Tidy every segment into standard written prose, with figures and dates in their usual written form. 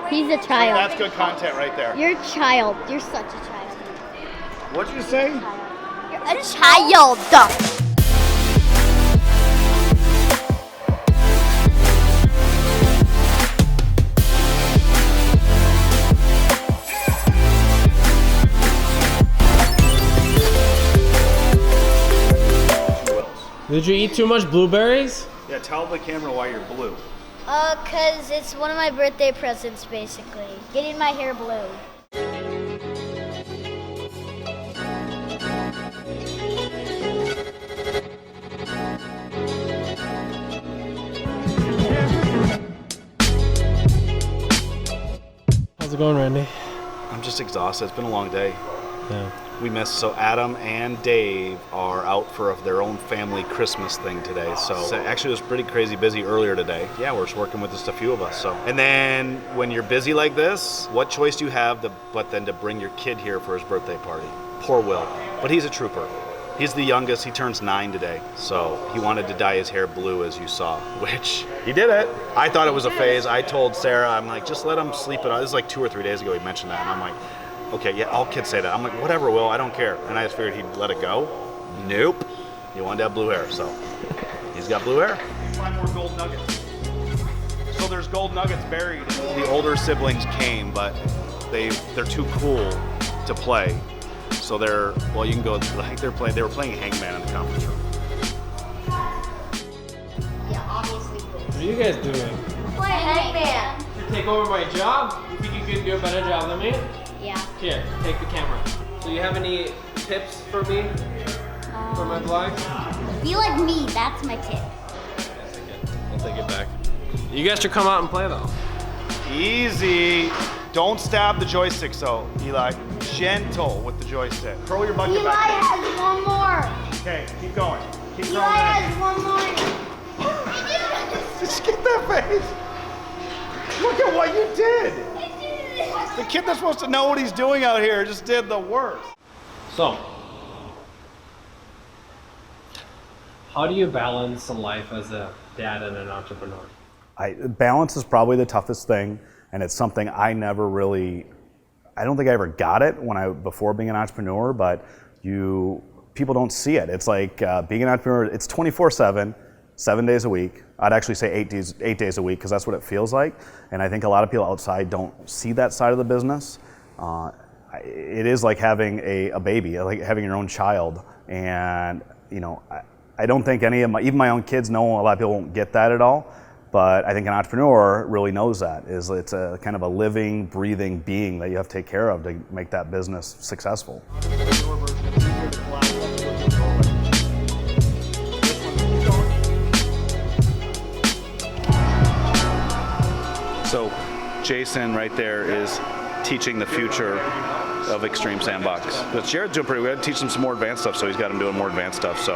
He's a child. That's good content right there. You're a child. You're such a child. What'd you say? You're a child. Did you eat too much blueberries? Yeah, tell the camera why you're blue. Cause it's one of my birthday presents, basically. Getting my hair blue. How's it going, Randy? I'm just exhausted. It's been a long day. Yeah. We missed, so Adam and Dave are out for their own family Christmas thing today. So actually it was pretty crazy busy earlier today. Yeah, we're just working with just a few of us. So, and then when you're busy like this, what choice do you have but then to bring your kid here for his birthday party? Poor Will, but he's a trooper. He's the youngest, he turns 9 today. So he wanted to dye his hair blue, as you saw, which he did it. I thought it was a phase. I told Sarah, I'm like, just let him sleep it out. This is like 2 or 3 days ago he mentioned that, and I'm like, okay, yeah, all kids say that. I'm like, whatever, Will, I don't care. And I just figured he'd let it go. Nope. He wanted to have blue hair, so he's got blue hair. Find more gold nuggets. So there's gold nuggets buried. The older siblings came, but they're too cool to play. So you can go, like they were playing Hangman in the conference room. Yeah, obviously. What are you guys doing? Play Hangman. You take over my job? You think you can do a better job than me? Yeah. Here, take the camera. So you have any tips for me for my vlog? Be like me, that's my tip. I'll take it back. You guys should come out and play though. Easy. Don't stab the joystick, so Eli. Gentle with the joystick. Curl your bucket Eli back. has one more. Okay, keep going. Keep Eli going. has one more. Just get that face. Look at what you did. The kid that's supposed to know what he's doing out here just did the worst. So, how do you balance a life as a dad and an entrepreneur? Balance is probably the toughest thing, and it's something I don't think I ever got it before being an entrepreneur, but people don't see it. It's like being an entrepreneur, it's 24/7, 7 days a week. I'd actually say 8 days a week, because that's what it feels like. And I think a lot of people outside don't see that side of the business. It is like having a baby, like having your own child. And I don't think even my own kids know. A lot of people won't get that at all. But I think an entrepreneur really knows that. It's a kind of a living, breathing being that you have to take care of to make that business successful. So Jason right there is teaching the future of Extreme Sandbox. But Jared's doing pretty good. Teach him some more advanced stuff, so he's got him doing more advanced stuff. So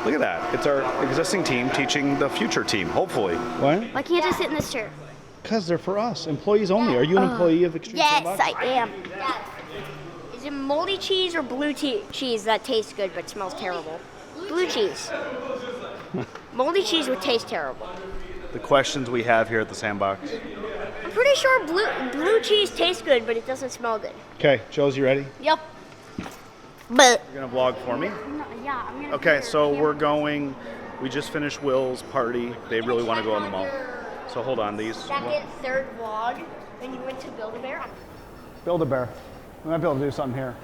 look at that. It's our existing team teaching the future team, hopefully. What? Why can't I sit in this chair? Because they're for us, employees only. Are you an employee of Extreme Sandbox? Yes, I am. Is it moldy cheese or blue cheese that tastes good but smells terrible? Blue cheese. Moldy cheese would taste terrible. The questions we have here at the Sandbox. I'm pretty sure blue cheese tastes good, but it doesn't smell good. Okay, Joe's, you ready? Yep. But You're gonna vlog for me? Yeah, I'm gonna. Okay, so we just finished Will's party. They really want to go on the mall. So hold on, these. second, third vlog, and you went to Build-A-Bear. Build-A-Bear. We might be able to do something here.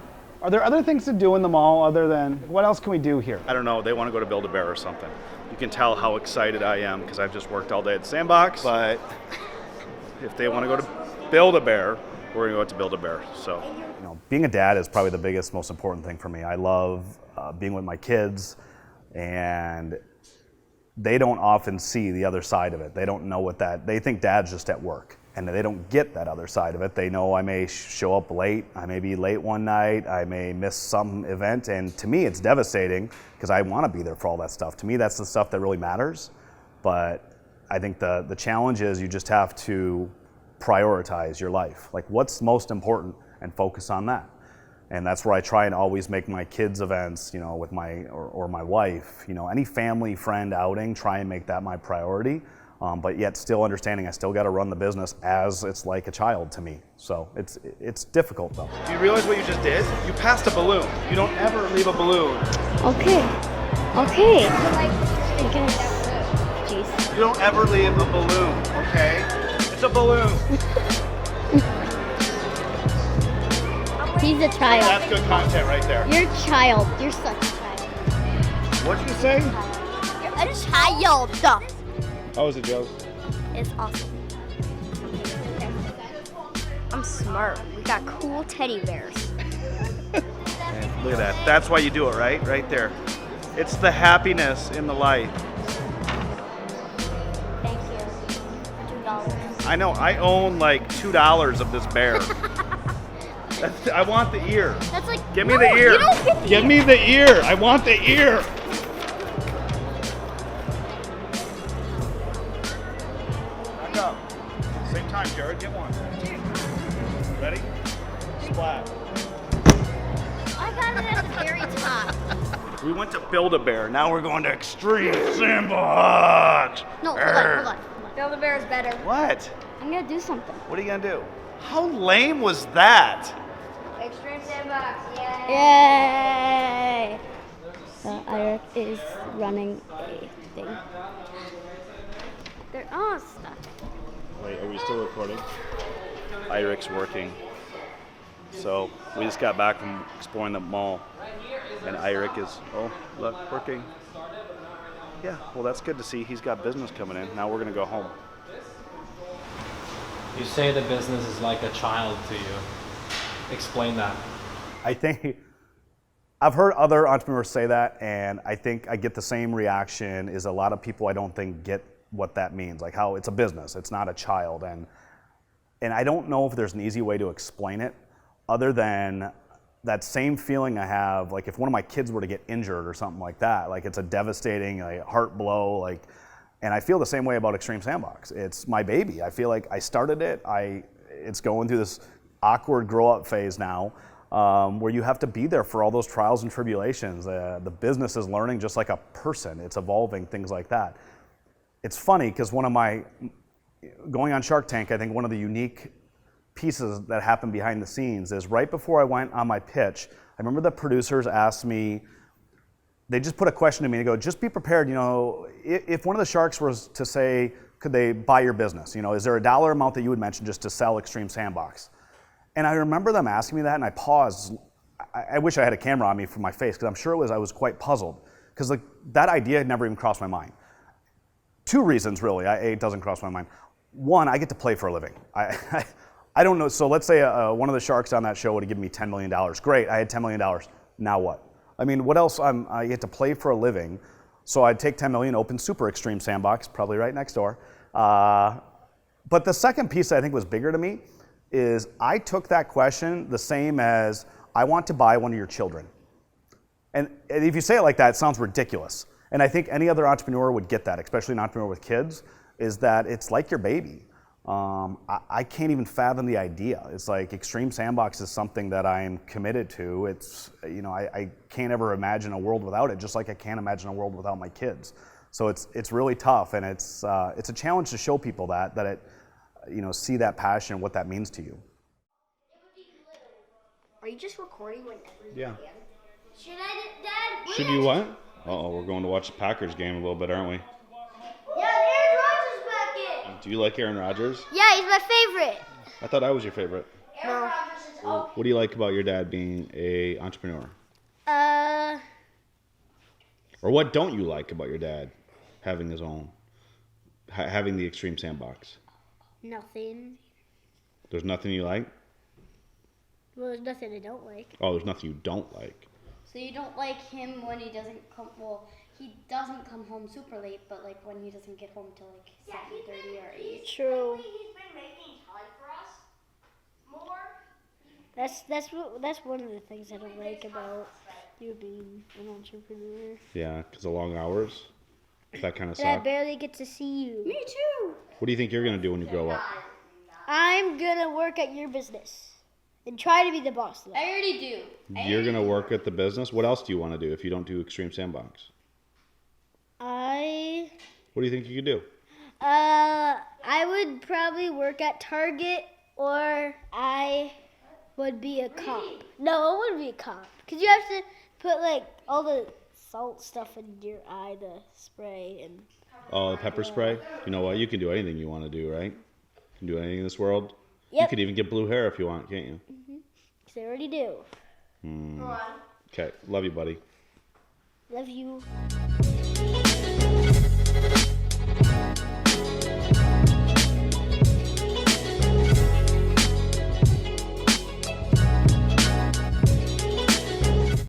Are there other things to do in the mall other than, what else can we do here? I don't know, they want to go to Build-A-Bear or something. You can tell how excited I am because I've just worked all day at the Sandbox, but if they want to go to Build-A-Bear, we're going to go to Build-A-Bear. So, being a dad is probably the biggest, most important thing for me. I love being with my kids, and they don't often see the other side of it. They don't know they think dad's just at work, and they don't get that other side of it. They know I may show up late, I may be late one night, I may miss some event, and to me it's devastating because I want to be there for all that stuff. To me, that's the stuff that really matters, but I think the challenge is you just have to prioritize your life. Like, what's most important, and focus on that. And that's where I try and always make my kids' events, with my wife, any family friend outing, try and make that my priority. but yet still understanding I still got to run the business as it's like a child to me. So it's difficult though. Do you realize what you just did? You passed a balloon. You don't ever leave a balloon. Okay. Jeez. You don't ever leave a balloon, okay? It's a balloon. He's a child. That's good content right there. You're a child. You're such a child. What'd you say? You're a child. How was it, Joe? It's awesome. I'm smart. We got cool teddy bears. Look at that. That's why you do it, right? Right there. It's the happiness in the life. Thank you. $2. I know. I own like $2 of this bear. I want the ear. That's like. Give me no, the ear. You don't get the Give ear. me the ear. I want the ear. Back up. Same time, Jared. Get one. Ready? Splat. I got it at the very top. We went to Build-A-Bear. Now we're going to Extreme Sandbox. No, hold on. Build-A-Bear is better. What? I'm gonna do something. What are you gonna do? How lame was that? Extreme Sandbox, yay! Yay! Eric is running a thing. They're all stuck. Wait, are we still recording? IRIC's working. So we just got back from exploring the mall, and IRIC is, oh, look, working. Yeah, well, that's good to see. He's got business coming in. Now we're going to go home. You say the business is like a child to you. Explain that. I think I've heard other entrepreneurs say that, and I think I get the same reaction. Is a lot of people I don't think get what that means, like how it's a business, it's not a child, and I don't know if there's an easy way to explain it, other than that same feeling I have, like if one of my kids were to get injured or something like that, like it's a devastating like, heart blow, like, and I feel the same way about Extreme Sandbox. It's my baby. I feel like I started it. It's going through this awkward grow-up phase now, where you have to be there for all those trials and tribulations. The business is learning just like a person. It's evolving, things like that. It's funny because going on Shark Tank, I think one of the unique pieces that happened behind the scenes is right before I went on my pitch, I remember the producers asked me, they just put a question to me and go, just be prepared, if one of the sharks was to say, could they buy your business? Is there a dollar amount that you would mention just to sell Extreme Sandbox? And I remember them asking me that, and I paused. I wish I had a camera on me for my face, because I'm sure I was quite puzzled, because that idea had never even crossed my mind. Two reasons, really, it doesn't cross my mind. One, I get to play for a living. I don't know, so let's say one of the sharks on that show would have given me $10 million. Great, I had $10 million. Now what? I mean, what else? I get to play for a living, so I'd take $10 million, open Super Extreme Sandbox, probably right next door. But the second piece I think was bigger to me is I took that question the same as, I want to buy one of your children. And if you say it like that, it sounds ridiculous. And I think any other entrepreneur would get that, especially an entrepreneur with kids, is that it's like your baby. I can't even fathom the idea. It's like Extreme Sandbox is something that I am committed to. It's, I can't ever imagine a world without it, just like I can't imagine a world without my kids. So it's really tough, and it's a challenge to show people that it, see that passion, what that means to you. Are you just recording whenever you Yeah. can? Should I, Dad? Should you what? Uh-oh, we're going to watch the Packers game a little bit, aren't we? Yeah, Aaron Rodgers back in. Do you like Aaron Rodgers? Yeah, he's my favorite. I thought I was your favorite. No. What do you like about your dad being an entrepreneur? Or what don't you like about your dad having his own, having the Extreme Sandbox? Nothing. There's nothing you like? Well, there's nothing I don't like. Oh, there's nothing you don't like. So you don't like him when he doesn't come, well, he doesn't come home super late, but like when he doesn't get home till like 7:30 or 8. True. He's been making time for us more. That's one of the things I don't like about you being an entrepreneur. Yeah, because the long hours, that kind of And I sucks. barely get to see you. Me too. What do you think you're going to do when you grow up? I'm gonna work at your business and try to be the boss there. I already do. You're going to work at the business? What else do you want to do if you don't do Extreme Sandbox? I What do you think you could do? I would probably work at Target, or I would be a cop. No, I wouldn't be a cop. Because you have to put, like, all the salt stuff in your eye to spray. And Oh, the pepper spray? You know what? You can do anything you want to do, right? You can do anything in this world. You Yep. could even get blue hair if you want, can't you? Because they already do. Okay. Love you, buddy. Love you.